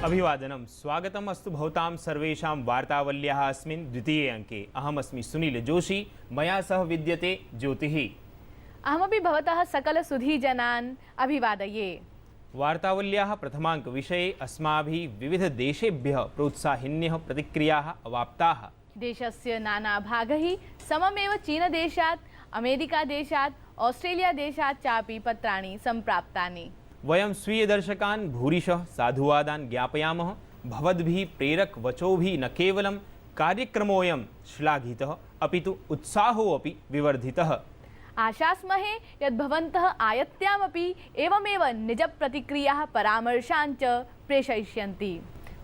अभिवादनम स्वागतम अस्तु भवतां सर्वेषां वार्तावल्याः अस्मिन् द्वितीये अंके। अहमस्मि सुनील जोशी, मया सह विद्यते ज्योतिः। अहमपि भवतः सकल सुधीजनान् अभिवादये। वार्तावल्याः प्रथमांक विषये अस्माभिः विविधदेशेभ्यः प्रोत्साहिन्यः प्रतिक्रियाः अवाप्ताः। देशस्य नानाभागैः सममेव चीनदेशात्, अमेरिकादेशात्, ऑस्ट्रेलियादेशात् चापि पत्राणि सम्प्राप्तानि। वयं स्वीयदर्शकान् भूरिशः साधुवादान् ज्ञापयामः। भवद्भिः प्रेरक वचोभिः न केवलं कार्यक्रमोऽयं श्लाघितः अपितु उत्साहोऽपि विवर्धितः। आशास्महे यत् भवन्तः आयत्यामपि एवमेव निजप्रतिक्रियाः परामर्शान् च प्रेषयिष्यन्ति।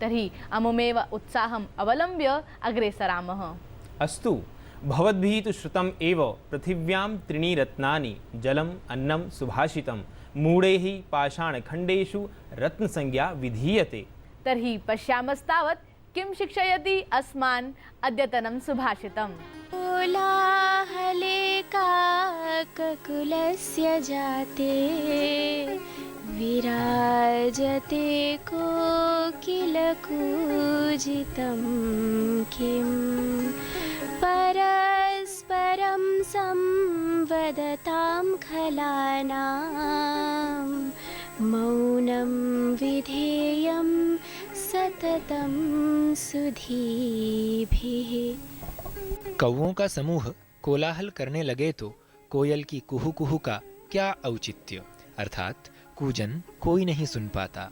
तर्हि अमुमेव उत्साहम् अवलम्ब्य अग्रे सरामः। अस्तु, भवद्भिः तु श्रुतम् एव, पृथिव्यां त्रीणि रत्नानि जलम्, अन्नं, सुभाषितं। मूढैः पाषाणखण्डेषु रत्नसंज्ञा विधीयते। तर्हि पश्यामस्तावत् किं शिक्षयति अस्मान् अद्यतनं सुभाषितम्। कोलाहले काककुलस्य जाते विराजते कोकिलकूजितं किं परस्परं संवदतां खलानां मौनं विधेयं सततं सुधीभिः। कौओं का समूह कोलाहल करने लगे तो कोयल की कुहू कुहू का क्या औचित्य, अर्थात कूजन कोई नहीं सुन पाता।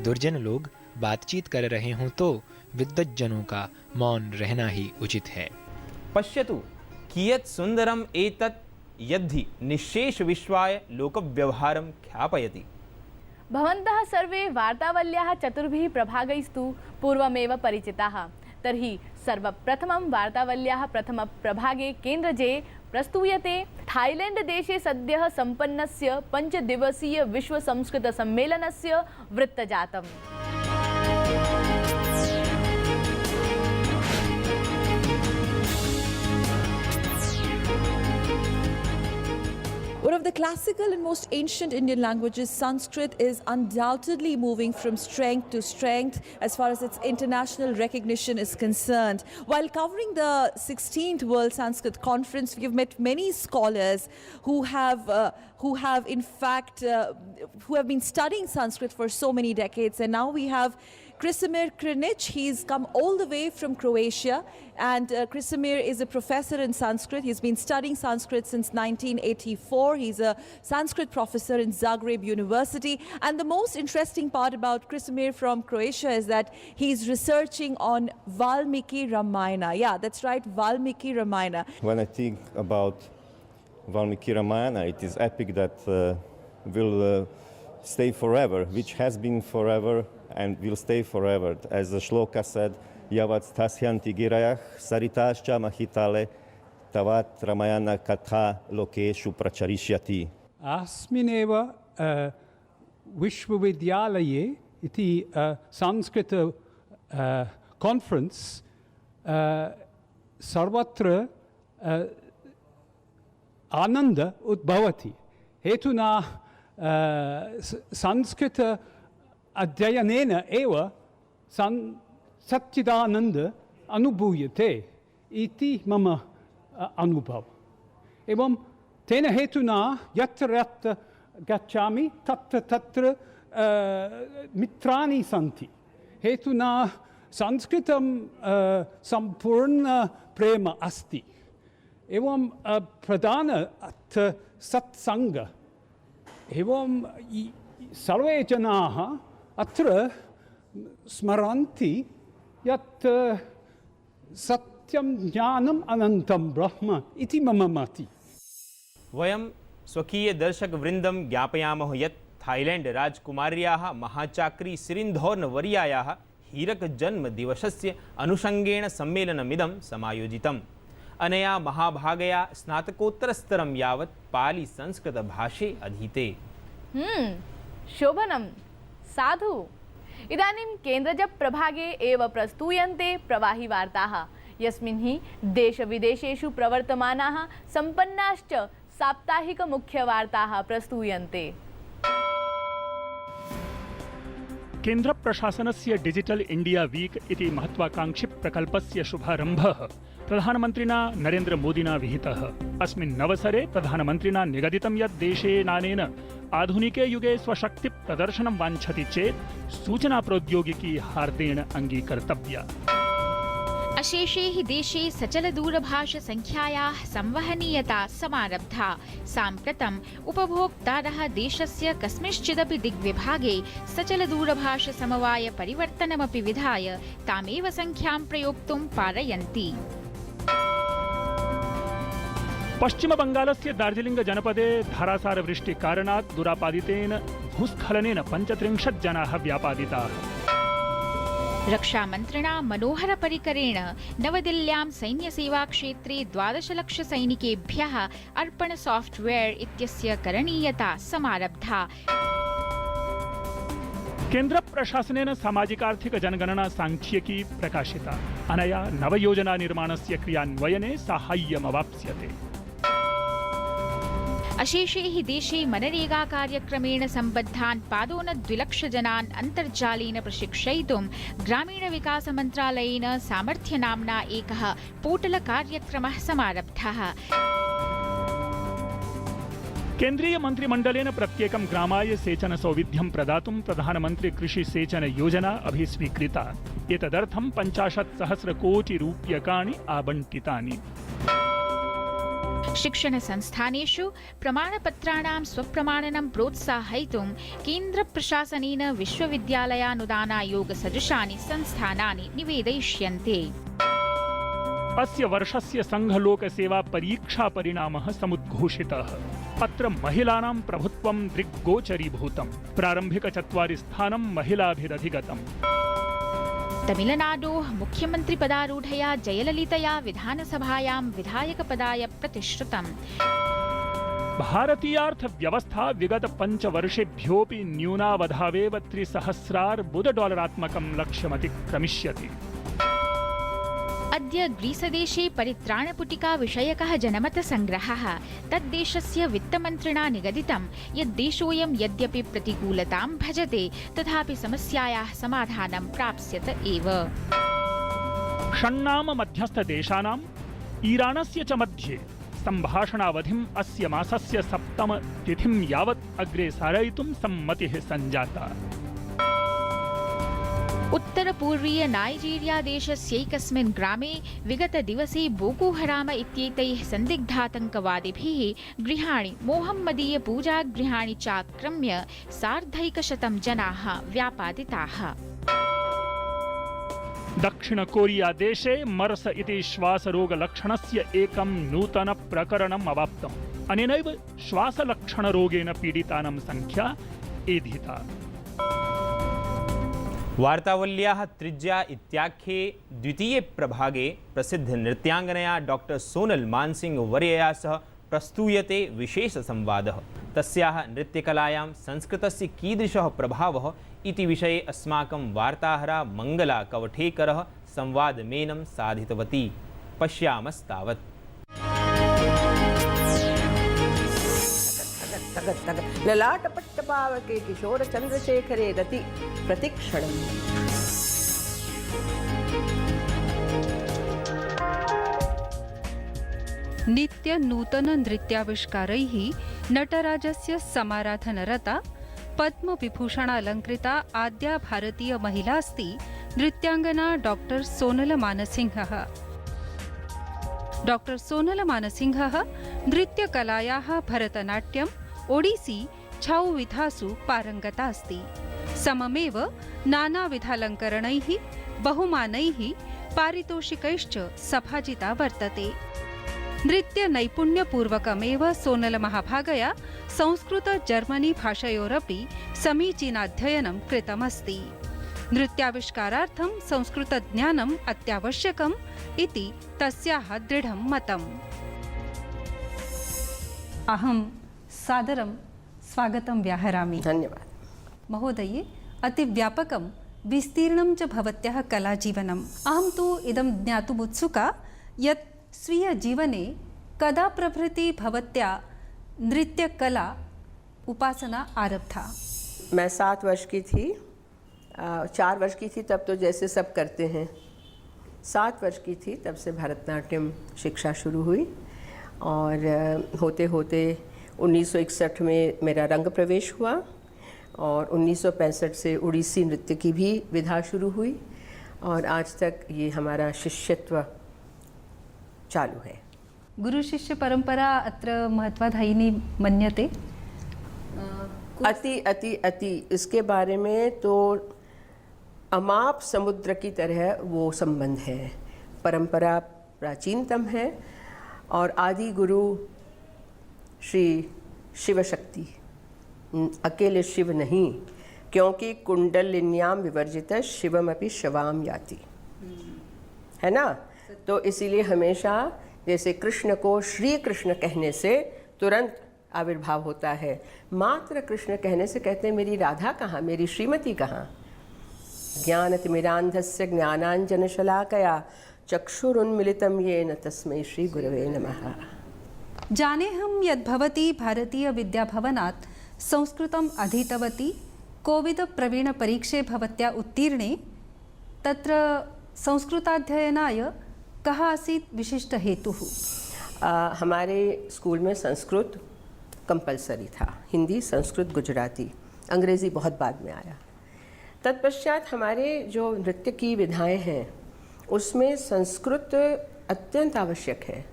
दुर्जन लोग बातचीत कर रहे हों तो विद्वज्जनों का मौन रहना ही उचित है। पश्यतु कियत् सुंदरम् एतत् यद्धि निःशेष विश्वाय लोकव्यवहारं ख्यापयति। भवन्तः सर्वे वार्तावल्याः चतुर्भिः प्रभागैस्तु पूर्वमेव परिचिताः। तर्हि सर्वप्रथमं वार्तावल्याः प्रथमप्रभागे केन्द्रजे प्रस्तूयते थाईलैंड देशे सद्यः सम्पन्नस्य 5 दिवसीय विश्व संस्कृत सम्मेलनस्य वृत्तजातम्। One of the classical and most ancient Indian languages, Sanskrit, is undoubtedly moving from strength to strength as far as its international recognition is concerned. While covering the 16th World Sanskrit Conference, we have met many scholars who have been studying Sanskrit for so many decades, and now we have Krisimir Krinic. He's come all the way from Croatia, and Krisimir is a professor in Sanskrit. He's been studying Sanskrit since 1984. He's a Sanskrit professor in Zagreb University. And the most interesting part about Krisimir from Croatia is that he's researching on Valmiki Ramayana. Yeah, that's right, Valmiki Ramayana. When I think about Valmiki Ramayana, it is epic that will stay forever, which has been forever and will stay forever. As the shloka said, Yavat sthasyanti girayah saritascha mahitale tavat Ramayana katha lokeshu pracharishyati. Asmineva Vishwavidyalaye iti Sanskrit conference sarvatra ananda udbhavati. Hetuna Sanskrit अध्ययनेन एव सच्चिदानंद अनुभूयते इति मम अनुभव। एवं तेन हेतुना यत्र यत्र गच्छामि तत्र तत्र मित्राणि सन्ति। हेतुना संस्कृतं संपूर्ण प्रेम अस्ति। एवं प्रधान सत्संग एवं सर्वे जनाः अत्र स्मरन्ति यत् सत्यं ज्ञानम् अनन्तं ब्रह्म इति मम मति। वयं स्वकीय दर्शकवृन्दं ज्ञापयामः यत् थाईलैंड राजकुमार्याः महाचाक्री सिरिन्धोर्न वर्यायाः हीरक जन्मदिवसस्य अनुषंगेण सम्मेलनमिदं समायोजितम्। अनया महाभागया स्नातकोत्तरस्तरं यावत् पाली संस्कृत भाषे अधीते। शोभनं साधु। इदानीं केन्द्रज प्रभागे एव प्रस्तूयन्ते प्रवाही वार्ताः, यस्मिन् हि देशविदेशेषु प्रवर्तमानाः सम्पन्नाश्च साप्ताहिक मुख्यवार्ताः प्रस्तूयन्ते। केन्द्रप्रशासनस्य डिजिटल इंडिया वीक इति महत्वाकांक्षी प्रकल्पस्य शुभारम्भः प्रधानमन्त्रिणा नरेन्द्रमोदिना विहितः। अस्मिन् अवसरे प्रधानमन्त्रिणा निगदितं यत् देशेनानेन आधुनिके युगे स्वशक्ति प्रदर्शनं वाञ्छति चेत् सूचना प्रौद्योगिकी हार्देन अङ्गीकर्तव्या। अशेषे हि देशे सचलदूरभाषसङ्ख्यायाः संवहनीयता समारब्धा। साम्प्रतम् उपभोक्तारः देशस्य कस्मिंश्चिदपि दिग्विभागे सचलदूरभाषसमवाय परिवर्तनमपि विधाय तामेव संख्यां प्रयोक्तुं पारयन्ति। पश्चिमबङ्गालस्य दार्जिलिंग जनपदे धारासारवृष्टिकारणात् दुरापादितेन भूस्खलनेन 35 जनाः व्यापादिताः। रक्षामन्त्रिणा मनोहर परिकरेण नवदिल्ल्यां सैन्यसेवाक्षेत्रे 12 लाख सैनिकेभ्यः अर्पण सॉफ्टवेयर इत्यस्य करणीयता समारब्धा। केन्द्रप्रशासनेन सामाजिकार्थिक जनगणना सांख्यिकी प्रकाशिता। अनया नवयोजना निर्माणस्य क्रियान्वयने साहाय्यमवाप्स्यते। अशेषे हि देशे मनरेगा कार्यक्रमेण सम्बद्धान् पादोन-2,00,000 जनान् अन्तर्जालेन प्रशिक्षयितुं ग्रामीणविकासमन्त्रालयेन सामर्थ्यनाम्ना एकः पोर्टल कार्यक्रमः समारब्धः। केन्द्रीय मन्त्रिमण्डलेन प्रत्येकं ग्रामाय सेचन सौविध्यं प्रदातुं प्रधानमन्त्री कृषि सेचन योजना अभिस्वीकृता। एतदर्थं 50,000 कोटि रूप्यकाणि आवण्टितानि। शिक्षण संस्थानेषु प्रमाणपत्राणां स्वप्रमाणनं प्रोत्साहयितुं केन्द्रप्रशासनेन विश्वविद्यालयानुदानायोग सदृशानि संस्थानानि निवेदयिष्यन्ते। अस्य वर्षस्य संघलोकसेवा परीक्षा परिणामः समुद्घोषितः। अत्र महिलानां प्रभुत्वं दृग्गोचरीभूतम्। प्रारम्भिक 4 स्थानं महिलाभिरधिगतम्। तमिलनाडोः मुख्यमन्त्रिपदारूढया जयललितया विधानसभायां विधायकपदाय प्रतिश्रुतम्। भारतीयार्थव्यवस्था विगत 5 वर्षेभ्योऽपि न्यूनावधावेव $3,000 लक्ष्यमतिक्रमिष्यति। अद्य ग्रीसदेशे परित्राणपुटिका विषयकः जनमतसङ्ग्रहः। तद्देशस्य वित्तमन्त्रिणा निगदितं यत् देशोऽयं यद्यपि प्रतिकूलतां भजते तथापि समस्यायाः समाधानं प्राप्स्यत एव। षण्णाम मध्यस्थदेशानाम् ईरानस्य च मध्ये सम्भाषणावधिम् अस्य मासस्य 7 तिथिं यावत् अग्रे सारयितुं सम्मतिः सञ्जाता। उत्तरपूर्वीय नाइजीरिया देशस्यैकस्मिन् ग्रामे विगतदिवसे बोको हराम इत्येतैः सन्दिग्धातङ्कवादिभिः गृहाणि मोहम्मदीयपूजागृहाणि चाक्रम्य 1,100 जनाः व्यापादिताः। दक्षिण कोरिया देशे मर्स इति श्वासरोगलक्षणस्य एकं नूतन प्रकरणम् अवाप्तम्। अनेनैव श्वासलक्षणरोगेन पीडितानां संख्या एधिता। वार्तावल्याः त्रिज्या इत्याख्ये द्वितीये प्रभागे प्रसिद्ध नृत्यांगनया डॉक्टर सोनल मानसिंह वर्यया सह प्रस्तूयते विशेष संवादः। तस्याः नृत्यकलायां संस्कृतस्य कीदृशः प्रभावः इति विषये अस्माकं वार्ताहरा मंगला कवठेकरः संवादमेनं साधितवती। पश्यामस्तावत्। ललाटपट्टपावके किशोर चंद्रशेखरे रति प्रतिक्षणम्। नित्य नूतन नृत्याविष्कारैः नटराजस्य समाराधनरता पद्मविभूषणालङ्कृता आद्या भारतीय महिला अस्ति नृत्यांगना डॉक्टर सोनल मानसिंहः। डॉक्टर सोनल मानसिंहः नृत्यकलायाः भरतनाट्यम्, ओडिसी, छौ विधासु पारङ्गता अस्ति। सममेव नानाविधालङ्करणैः, बहुमानैः, पारितोषिकैश्च सभाजिता वर्तते। नृत्यनैपुण्यपूर्वकमेव सोनलमहाभागया संस्कृत-जर्मनी भाषयोरपि समीचीनाध्ययनं कृतमस्ति। नृत्याविष्कारार्थं संस्कृतज्ञानम् अत्यावश्यकम् इति तस्याः दृढं मतम्। अहं सादरं स्वागतं व्याहरामि। धन्यवादः महोदये। अतिव्यापकं विस्तीर्णं च भवत्याः कलाजीवनम्। अहं तु इदं ज्ञातुमुत्सुका यत् स्वीयजीवने कदा प्रभृति भवत्या नृत्यकला उपासना आरब्धा? मैं 7 वर्ष की थी। 4 वर्ष की थी तब तो जैसे सब करते हैं, 7 वर्ष की थी तब से भरतनाट्यम शिक्षा शुरू हुई और होते होते 1961 में मेरा रंग प्रवेश हुआ और 1965 से उड़ीसी नृत्य की भी विधा शुरू हुई और आज तक ये हमारा शिष्यत्व चालू है। गुरु शिष्य परंपरा अत्र महत्वाधायिनी मन्यते। अति अति अति इसके बारे में तो अमाप समुद्र की तरह वो संबंध है। परंपरा प्राचीनतम है और आदि गुरु श्री शिव शक्ति, अकेले शिव नहीं, क्योंकि कुंडलिन्याम विवर्जित शिवमपि शवाम याति, है ना। तो इसीलिए हमेशा जैसे कृष्ण को श्री कृष्ण कहने से तुरंत आविर्भाव होता है, मात्र कृष्ण कहने से कहते हैं मेरी राधा कहाँ, मेरी श्रीमती कहाँ। ज्ञानतिमिरान्धस्य ज्ञानाञ्जनशलाकया चक्षुरुन्मिलितं येन तस्मै श्री गुरवे नमः। जानेऽहं यद्भवती भारतीय विद्याभवनात् संस्कृतम् अधीतवती, कोविद प्रवीण परीक्षे भवत्या उत्तीर्णे, तत्र संस्कृताध्ययनाय कः आसीत् विशिष्ट हेतुः? हमारे स्कूल में संस्कृत कंपलसरी था, हिंदी संस्कृत गुजराती, अंग्रेज़ी बहुत बाद में आया। तत्पश्चात हमारे जो नृत्य की विधाएं हैं उसमें संस्कृत अत्यंत आवश्यक है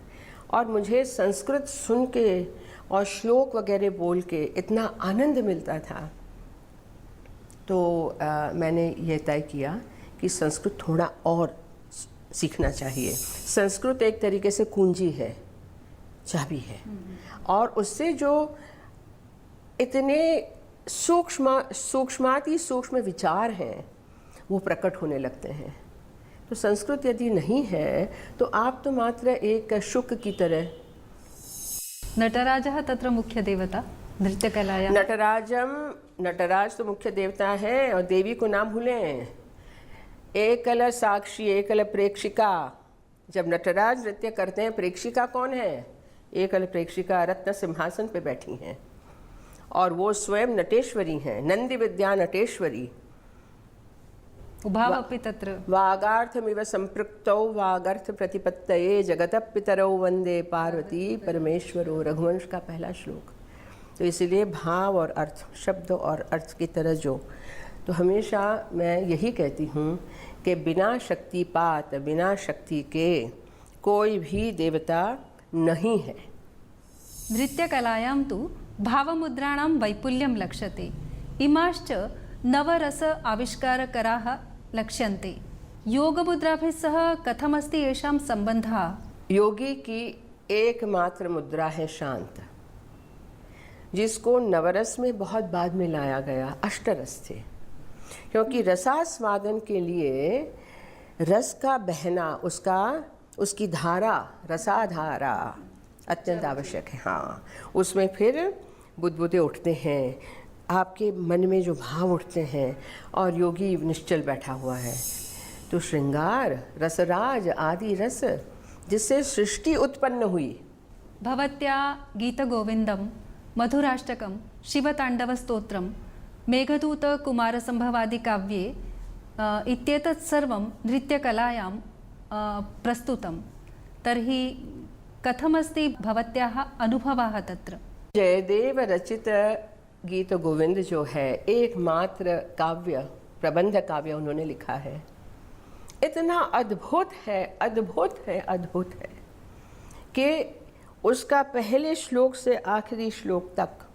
और मुझे संस्कृत सुन के और श्लोक वगैरह बोल के इतना आनंद मिलता था, तो मैंने ये तय किया कि संस्कृत थोड़ा और सीखना चाहिए। संस्कृत एक तरीके से कुंजी है, चाबी है और उससे जो इतने सूक्ष्माति सूक्ष्म विचार हैं वो प्रकट होने लगते हैं। तो संस्कृत यदि नहीं है तो आप तो मात्र एक शुक की तरह। नटराजः तत्र मुख्य देवता नृत्यकलायां। नटराज तो मुख्य देवता है और देवी को नाम भूलें, एकल साक्षी एकल प्रेक्षिका। जब नटराज नृत्य करते हैं प्रेक्षिका कौन है? एकल प्रेक्षिका रत्न सिंहासन पे बैठी हैं और वो स्वयं नटेश्वरी हैं, नंदी विद्या नटेश्वरी। उभावपि तत्र वागार्थमिव संपृक्तौ वागर्थ प्रतिपत्तये जगतः पितरौ वंदे पार्वती परमेश्वरो, रघुवंश का पहला श्लोक। तो इसीलिए भाव और अर्थ, शब्द और अर्थ की तरह जो, तो हमेशा मैं यही कहती हूँ कि बिना शक्तिपात, बिना शक्ति के कोई भी देवता नहीं है। नृत्यकलायां तु भावमुद्राणां वैपुल्यं लक्ष्यते, इमाश्च नवरस आविष्कारकराः लक्ष्यन्ते। योगमुद्राभिः सह कथमस्ति येषां सम्बन्धः? योगी की एकमात्र मुद्रा है शांत, जिसको नवरस में बहुत बाद में लाया गया। अष्टरस थे, क्योंकि रसास्वादन के लिए रस का बहना, उसकी धारा, रसाधारा अत्यंत आवश्यक है। हाँ, उसमें फिर बुदबुदे उठते हैं, आपके मन में जो भाव उठते हैं और योगी निश्चल बैठा हुआ है। तो श्रृंगार, रसराज आदि रस जिससे सृष्टि उत्पन्न हुई। भवत्या गीतगोविंदम, मधुराष्टकम, शिवतांडवस्तोत्रम, मेघदूत कुमारसंभवादि काव्ये इत्येतत् सर्वं नृत्यकलायां प्रस्तुतं। तर्हि कथमस्ति भवत्याः अनुभवः तत्र? जयदेव रचित गीत गोविंद जो है एकमात्र काव्य, प्रबंध काव्य उन्होंने लिखा है। इतना अद्भुत है, अद्भुत है, अद्भुत है कि उसका पहले श्लोक से आखिरी श्लोक तक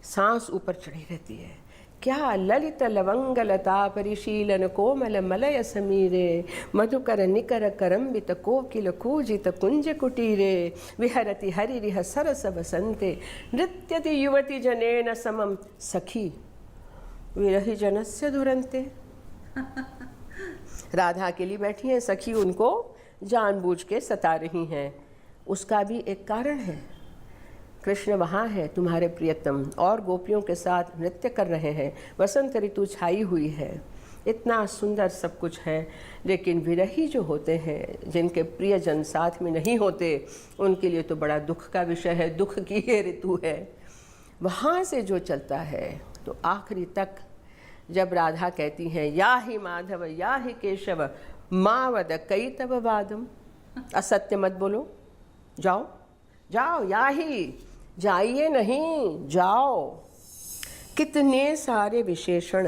सांस ऊपर चढ़ी रहती है। क्या ललित लवंग लता परिशीलन कोमल मलय समीरे, मधुकर निकर करम्बित कोकिल कूजित कुंज कुटीरे, विहरति हरिरिह सरस वसंते, नृत्यति युवति जनेन समम, सखी विरहि जनस्य दुरंते। राधा के लिए बैठी हैं, सखी उनको जानबूझ के सता रही हैं। उसका भी एक कारण है, कृष्ण वहाँ है, तुम्हारे प्रियतम, और गोपियों के साथ नृत्य कर रहे हैं, वसंत ऋतु छाई हुई है, इतना सुंदर सब कुछ है। लेकिन विरही जो होते हैं, जिनके प्रियजन साथ में नहीं होते, उनके लिए तो बड़ा दुख का विषय है, दुख की ये ऋतु है। वहाँ से जो चलता है तो आखिरी तक जब राधा कहती हैं या ही माधव या ही केशव माँ वद कई तब वादम, असत्य मत बोलो, जाओ जाओ, या ही, जाइए नहीं, जाओ। कितने सारे विशेषण,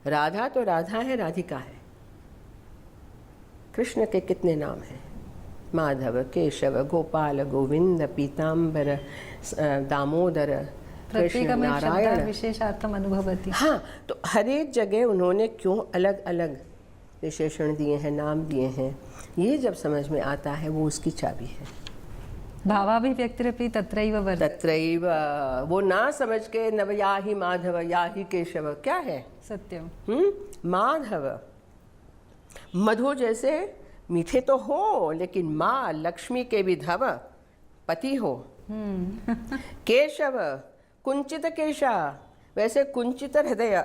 राधा तो राधा है, राधिका है। कृष्ण के कितने नाम हैं, माधव, केशव, गोपाल, गोविंद, पीताम्बर, दामोदर, कृष्ण, नारायण, विशेषार्थम अनुभवती। हाँ, तो हर एक जगह उन्होंने क्यों अलग अलग विशेषण दिए हैं, नाम दिए हैं, ये जब समझ में आता है वो उसकी चाबी है। भावाभिव्यक्तिरपि तत्रैव वर्तते। तत्रैव, वो ना समझ के नव या ही माधव या ही केशव, क्या है सत्यम। माधव, मधु जैसे मीठे तो हो, लेकिन माँ लक्ष्मी के भी धव पति हो। केशव, कुंचित केशा, वैसे कुंचित हृदय,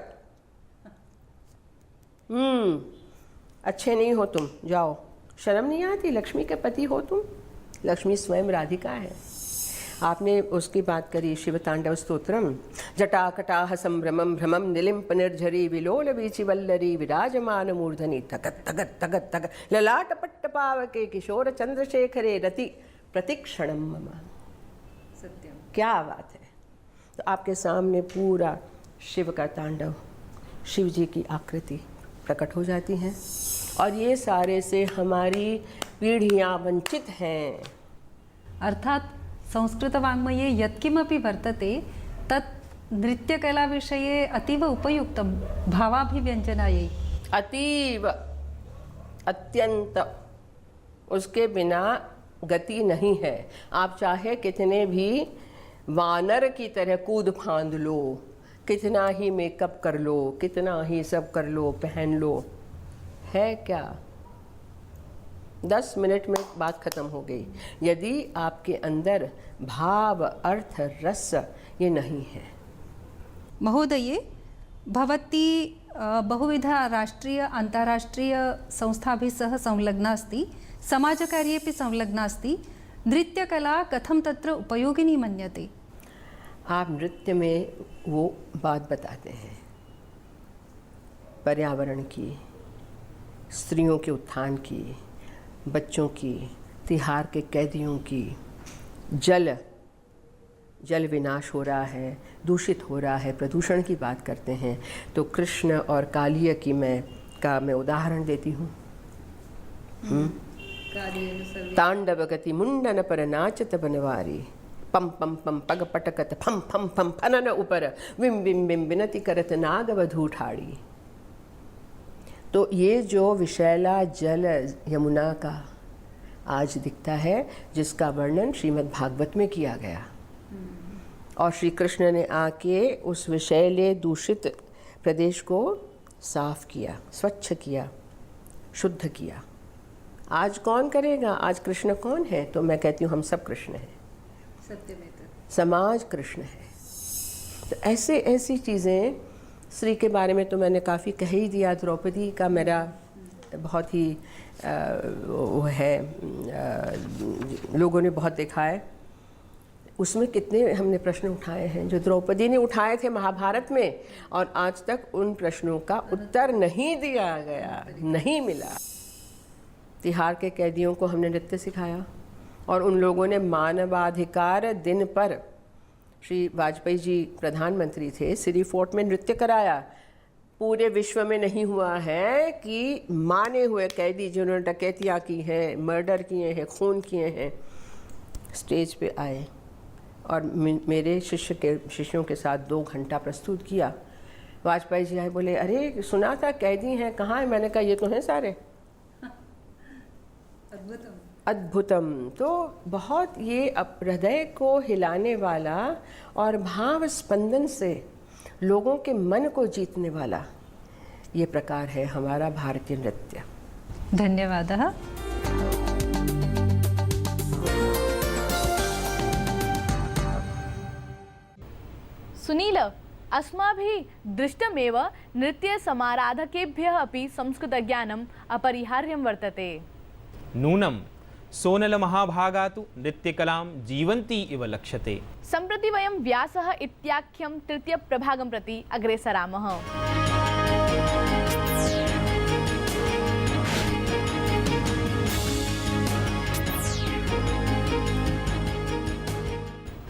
अच्छे नहीं हो तुम, जाओ। शर्म नहीं आती, लक्ष्मी के पति हो तुम। लक्ष्मी स्वयं राधिका है। आपने उसकी बात करी, शिव तांडव स्तोत्रम, जटाकटाह संभ्रमम भ्रमम निलिम्प निर्झरी विलोल बीचि वल्लरी विराजमान मूर्धनि तगत तगत तगत तगत ललाट पट्ट पावके किशोर चंद्रशेखरे रति प्रतिक्षणम मम। सत्यम, क्या बात है। तो आपके सामने पूरा शिव का तांडव, शिव जी की आकृति प्रकट हो जाती हैं, और ये सारे से हमारी पीढ़ियाँ वंचित हैं। अर्थात संस्कृतवाङ्मये यत्किमपि वर्तते तत् नृत्यकलाविषये अतीव उपयुक्तं भावाभिव्यञ्जनायै। अतीव, अत्यंत, उसके बिना गति नहीं है। आप चाहे कितने भी वानर की तरह कूद फांद लो, कितना ही मेकअप कर लो, कितना ही सब कर लो, पहन लो, है क्या? 10 मिनट में बात खत्म हो गई। यदि आपके अंदर भाव, अर्थ, रस ये नहीं है। महोदये, भवती बहुविधा राष्ट्रीय अन्ताराष्ट्रीय संस्थाभिः सह संलग्ना अस्ति, समाजकार्येपि संलग्ना अस्ति। नृत्यकला कथं तत्र उपयोगिनी मन्यते? आप नृत्य में वो बात बताते हैं पर्यावरण की, स्त्रियों के उत्थान की, बच्चों की, तिहार के कैदियों की, जल विनाश हो रहा है, दूषित हो रहा है, प्रदूषण की बात करते हैं। तो कृष्ण और कालिया की मैं उदाहरण देती हूँ। तांडव गति मुंडन पर नाचत बनवारी, पम पम पम पग पटकत फम फम फम फनन ऊपर विम विम विम विनति करत नागवधू ठाड़ी। तो ये जो विशैला जल यमुना का आज दिखता है, जिसका वर्णन श्रीमद् भागवत में किया गया, और श्री कृष्ण ने आके उस विशैले दूषित प्रदेश को साफ किया, स्वच्छ किया, शुद्ध किया। आज कौन करेगा? आज कृष्ण कौन है? तो मैं कहती हूँ हम सब कृष्ण हैं। समाज कृष्ण है। तो ऐसी चीज़ें, श्री के बारे में तो मैंने काफ़ी कह ही दिया। द्रौपदी का मेरा बहुत ही वो है, लोगों ने बहुत देखा है। उसमें कितने हमने प्रश्न उठाए हैं जो द्रौपदी ने उठाए थे महाभारत में, और आज तक उन प्रश्नों का उत्तर नहीं दिया गया, नहीं मिला। तिहार के कैदियों को हमने नृत्य सिखाया, और उन लोगों ने मानवाधिकार दिन पर, श्री वाजपेयी जी प्रधानमंत्री थे, सिरी फोर्ट में नृत्य कराया। पूरे विश्व में नहीं हुआ है कि माने हुए कैदी जिन्होंने डकैतियाँ की हैं, मर्डर किए हैं, खून किए हैं, स्टेज पे आए और मेरे शिष्यों के साथ 2 घंटा प्रस्तुत किया। वाजपेयी जी आए, बोले अरे सुना था कैदी हैं, कहाँ है? मैंने कहा ये तो हैं सारे। अद्भुतम। तो बहुत ये हृदय को हिलाने वाला और भाव स्पंदन से लोगों के मन को जीतने वाला ये प्रकार है हमारा भारतीय नृत्य। धन्यवादः। सुनील, अस्माभिः दृष्टमेव नृत्यसमाराधकेभ्यः अपि संस्कृतज्ञानम् अपरिहार्यं वर्तते। नूनं सोनलमहाभागा तु नृत्यकलां जीवन्ती इव लक्ष्यते। सम्प्रति वयं व्यासः इत्याख्यं तृतीयप्रभागं प्रति अग्रेसरामः।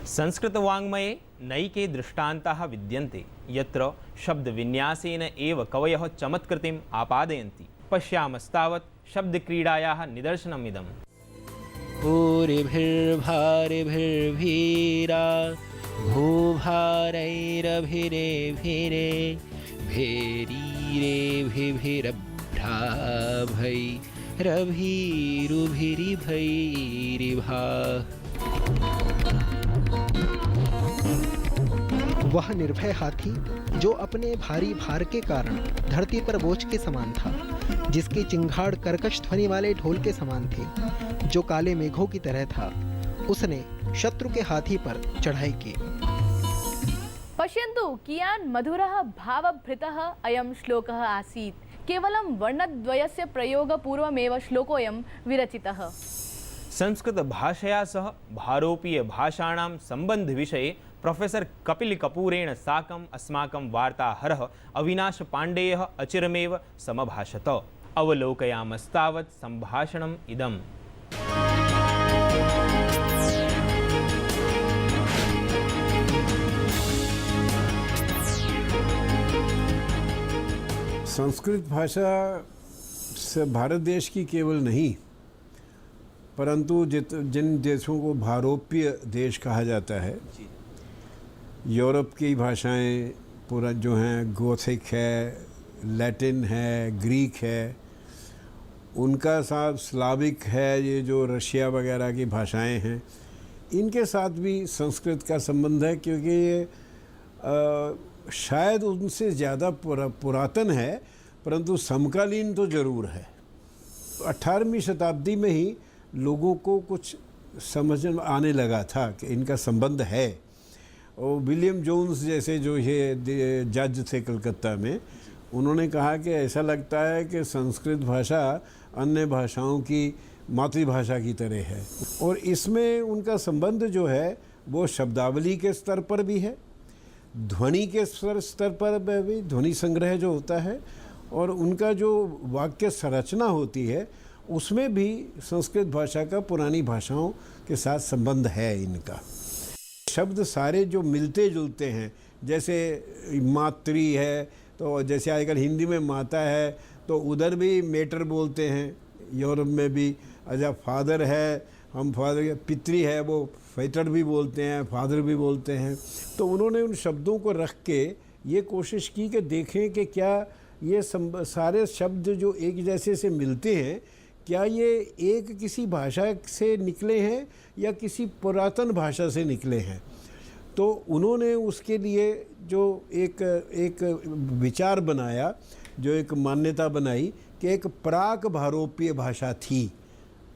संस्कृतवाङ्मये नैके दृष्टान्ताः विद्यन्ते यत्र शब्दविन्यासेन एव कवयः चमत्कृतिम् आपादयन्ति। पश्यामस्तावत् शब्दक्रीडायाः निदर्शनमिदम्। भूरिभिर्भारिभिर्भीरा भूभारैरभिरेभिरे भेरीरेभिरभ्राभैरभीरुभिरिभैरिभा। वह निर्भय हाथी जो अपने भारी भार के कारण धरती पर बोझ के समान था, जिसके चिंगाड़ कर्कश ध्वनि वाले ढोल के समान थे, जो काले मेघों की तरह था, उसने शत्रु के हाथी पर चढ़ाई की। पश्यन्तु कियान् मधुरः भावभृतः अयं श्लोकः आसीत्। केवलं वर्णद्वयस्य प्रयोगपूर्वमेव श्लोकोऽयं विरचितः। संस्कृतभाषया सह भारोपीयभाषाणां सम्बन्धविषये प्रोफेसर कपिल कपूरेण साकम् अस्माकं वार्ताहरः अविनाश पाण्डेयः अचिरमेव समभाषत। अवलोकयामस्तावत् सम्भाषणम् इदम्। संस्कृत भाषा से भारत देश की केवल नहीं, परंतु जिन देशों को भारोपीय देश कहा जाता है, यूरोप की भाषाएं पूरा जो हैं, गोथिक है, लैटिन है, ग्रीक है, उनका साथ स्लाविक है, ये जो रशिया वगैरह की भाषाएं हैं, इनके साथ भी संस्कृत का संबंध है, क्योंकि ये शायद उनसे ज़्यादा पुरातन है, परंतु समकालीन तो ज़रूर है। 18वीं शताब्दी में ही लोगों को कुछ समझ में आने लगा था कि इनका संबंध है। और विलियम जोन्स जैसे जो ये जज थे कलकत्ता में, उन्होंने कहा कि ऐसा लगता है कि संस्कृत भाषा अन्य भाषाओं की मातृभाषा की तरह है। और इसमें उनका संबंध जो है वो शब्दावली के स्तर पर भी है, ध्वनि के स्तर पर भी, ध्वनि संग्रह जो होता है, और उनका जो वाक्य संरचना होती है उसमें भी संस्कृत भाषा का पुरानी भाषाओं के साथ संबंध है इनका। शब्द सारे जो मिलते जुलते हैं, जैसे मातृ है तो जैसे आजकल हिंदी में माता है तो उधर भी मेटर बोलते हैं, यूरोप में भी। अच्छा फादर है, हम फादर, पितृ है वो फेटर भी बोलते हैं, फादर भी बोलते हैं। तो उन्होंने उन शब्दों को रख के ये कोशिश की कि देखें कि क्या ये सारे शब्द जो एक जैसे से मिलते हैं, क्या ये एक किसी भाषा से निकले हैं या किसी पुरातन भाषा से निकले हैं। तो उन्होंने उसके लिए जो एक विचार बनाया, जो एक मान्यता बनाई कि एक प्राक भारोपीय भाषा थी।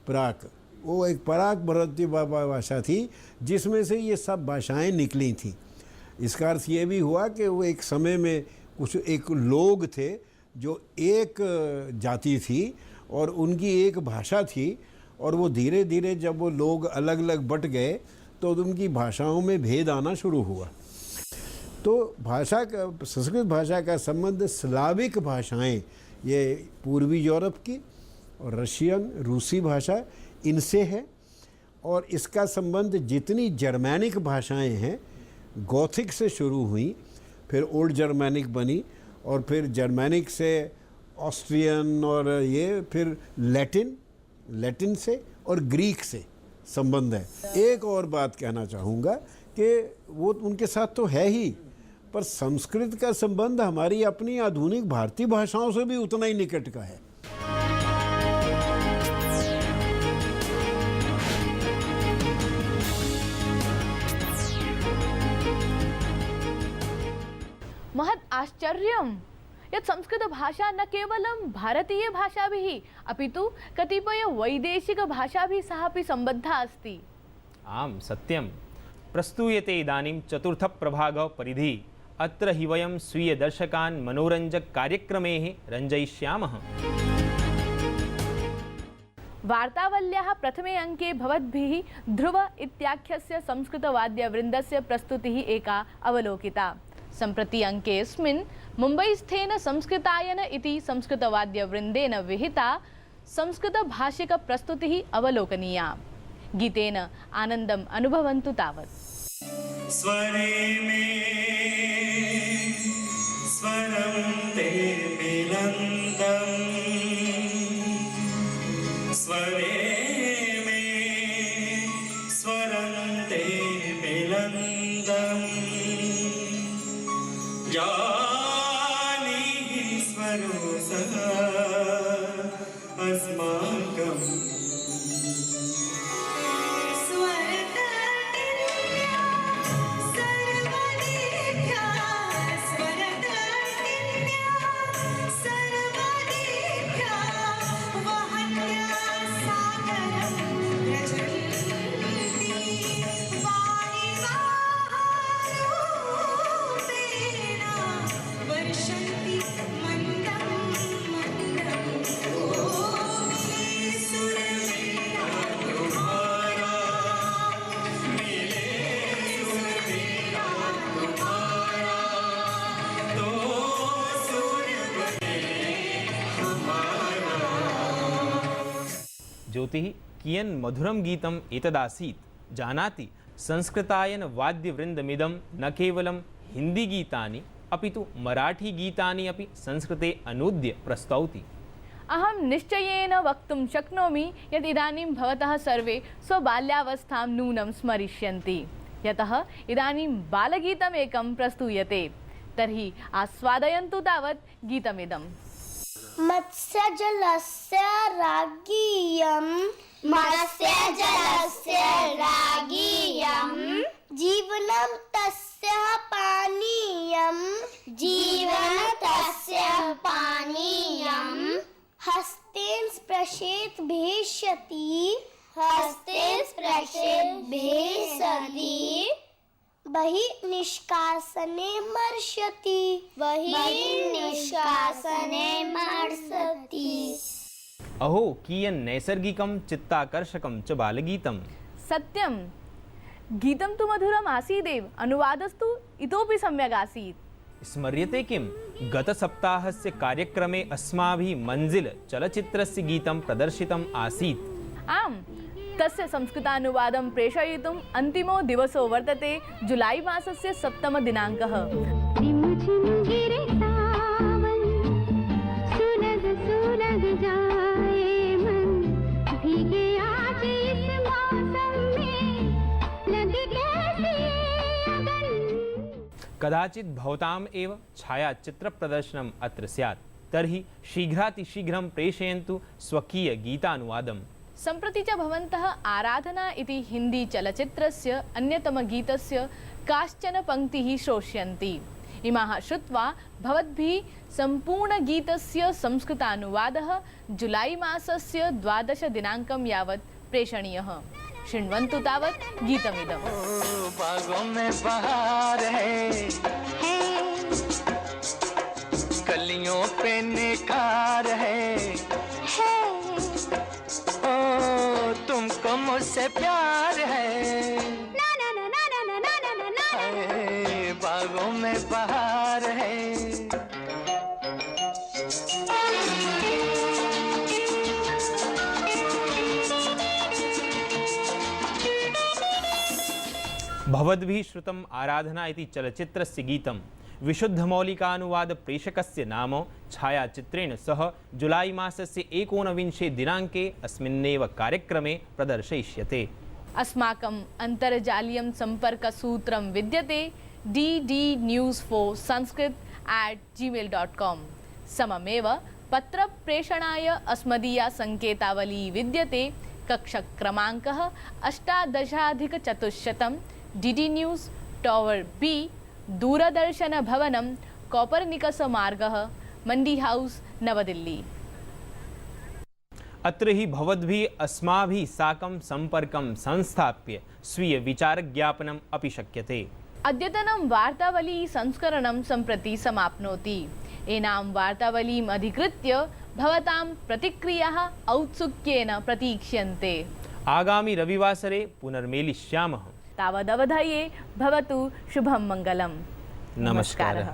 प्राक, वो एक प्राक भारतीय भाषा थी जिसमें से ये सब भाषाएं निकली थीं। इसका अर्थ ये भी हुआ कि वो एक समय में कुछ एक लोग थे जो एक जाति थी और उनकी एक भाषा थी, और वो धीरे धीरे जब वो लोग अलग अलग बट गए तो उनकी भाषाओं में भेद आना शुरू हुआ। तो भाषा का, संस्कृत भाषा का संबंध स्लाविक भाषाएं, ये पूर्वी यूरोप की और रशियन, रूसी भाषा, इनसे है। और इसका संबंध जितनी जर्मैनिक भाषाएं हैं, गोथिक से शुरू हुई, फिर ओल्ड जर्मैनिक बनी, और फिर जर्मैनिक से ऑस्ट्रियन, और ये फिर लैटिन से और ग्रीक से संबंध है। एक और बात कहना चाहूँगा कि वो उनके साथ तो है ही, पर संस्कृत का संबंध हमारी अपनी आधुनिक भारतीय भाषाओं से भी उतना ही निकट का है। महत् आश्चर्यं यत् संस्कृतभाषा न केवलं भारतीयभाषाभिः अपितु कतिपयवैदेशिकभाषाभिः सह अपि सम्बद्धा अस्ति। आम् सत्यं। प्रस्तूयते इदानीं चतुर्थप्रभागः परिधिः। अत्र हि वयं स्वीयदर्शकान् मनोरञ्जककार्यक्रमेः रञ्जयिष्यामः। वार्तावल्याः प्रथमे अङ्के भवद्भिः ध्रुव इत्याख्यस्य संस्कृतवाद्यवृन्दस्य प्रस्तुतिः एका अवलोकिता। सम्प्रति अङ्केऽस्मिन् मुम्बईस्थेन संस्कृतायन इति संस्कृतवाद्यवृन्देन विहिता संस्कृतभाषिकप्रस्तुतिः अवलोकनीया। गीतेन आनन्दम् अनुभवन्तु तावत्। स्वरे में स्वरं ते मिलन्तम् स्वरे में स्वरं ते मिलन्तम् जानीहि स्वरो सः अस्माकम् ज्योतिः कियन् मधुरं गीतम् एतदासीत् जानाति संस्कृतायन वाद्यवृन्दमिदं न केवलं हिंदी गीतानि अपि तु मराठी गीतानि अपि संस्कृते अनूद्य प्रस्तौति। अहं निश्चयेन वक्तुं शक्नोमि यत् इदानीं भवतः सर्वे स्वबाल्यावस्थां नूनं स्मरिष्यन्ति, यतः इदानीं बालगीतमेकं प्रस्तूयते। तर्हि आस्वादयन्तु तावत् गीतमिदम्। मत्स्यजलस्य राज्ञीयं मत्स्यजलस्य राज्ञीयं जीवनं तस्य पानीयं जीवनं तस्य पानीयं हस्तेन स्पृशेत् भेषति हस्तेन स्पृशेत् भेषति बहि निष्कासने मर्ष्यति बहि निष्कासने मर्ष्यति। अहो कियन् नैसर्गिकं चित्ताकर्षकं च बालगीतम्। सत्यं गीतं तु मधुरम् आसीदेव, अनुवादस्तु इतोपि सम्यक् आसीत्। स्मर्यते किं गतसप्ताहस्य कार्यक्रमे अस्माभिः मंजिल चलचित्रस्य गीतं प्रदर्शितम् आसीत्। आम्, तस्य संस्कृतानुवादं प्रेषयितुम् अन्तिमो दिवसो वर्तते जुलाई मासस्य 7 दिनाङ्कः। कदाचित् भवताम् एव छायाचित्र प्रदर्शनम् अत्र स्यात्, तर्हि शीघ्रातिशीघ्रं प्रेषयन्तु स्वकीय गीतानुवादम्। सम्प्रति च भवन्तः आराधना इति हिंदी चलचित्रस्य अन्यतमगीतस्य काश्चन पङ्क्तिः श्रोष्यन्ति। इमाः श्रुत्वा भवद्भिः सम्पूर्णगीतस्य संस्कृतानुवादः जुलाई मासस्य 12 दिनाङ्कं यावत् प्रेषणीयः। शृण्वन्तु तावत् गीतमिदम्। बागों में बहार है, कलियों पे निखार है, ओ तुमको मुझसे प्यार है, ना ना ना ना ना ना ना ना ना, बागों में बहार है। भवद्भिः श्रुतम् आराधना इति चलचित्रस्य गीतं विशुद्धमौलिकानुवाद प्रेषकस्य नाम छायाचित्रेण सह जुलाई मासस्य 19 दिनाङ्के अस्मिन्नेव कार्यक्रमे प्रदर्शयिष्यते। अस्माकं अन्तर्जालीयं सम्पर्कसूत्रं विद्यते ddnews4sanskrit@gmail.com। सममेव पत्रप्रेषणाय अस्मदीया सङ्केतावली विद्यते। कक्षक्रमाङ्कः 18+400 DD news tower B, Doordarshan भवनं, कोपर्निकस मार्गः, मंडी हाउस, नवदिल्ली। अत्र हि भवद्भिः अस्माभिः साकं सम्पर्कं संस्थाप्य स्वीय विचारज्ञापनम् अपि शक्यते। अद्यतनं वार्तावली संस्करणं सम्प्रति समाप्नोति। एनां वार्तावलीम् अधिकृत्य भवतां प्रतिक्रियाः औत्सुक्येन प्रतीक्ष्यन्ते। आगामि रविवासरे पुनर्मेलिष्यामः। तावदवधये भवतु शुभं मङ्गलम्। नमस्कारः।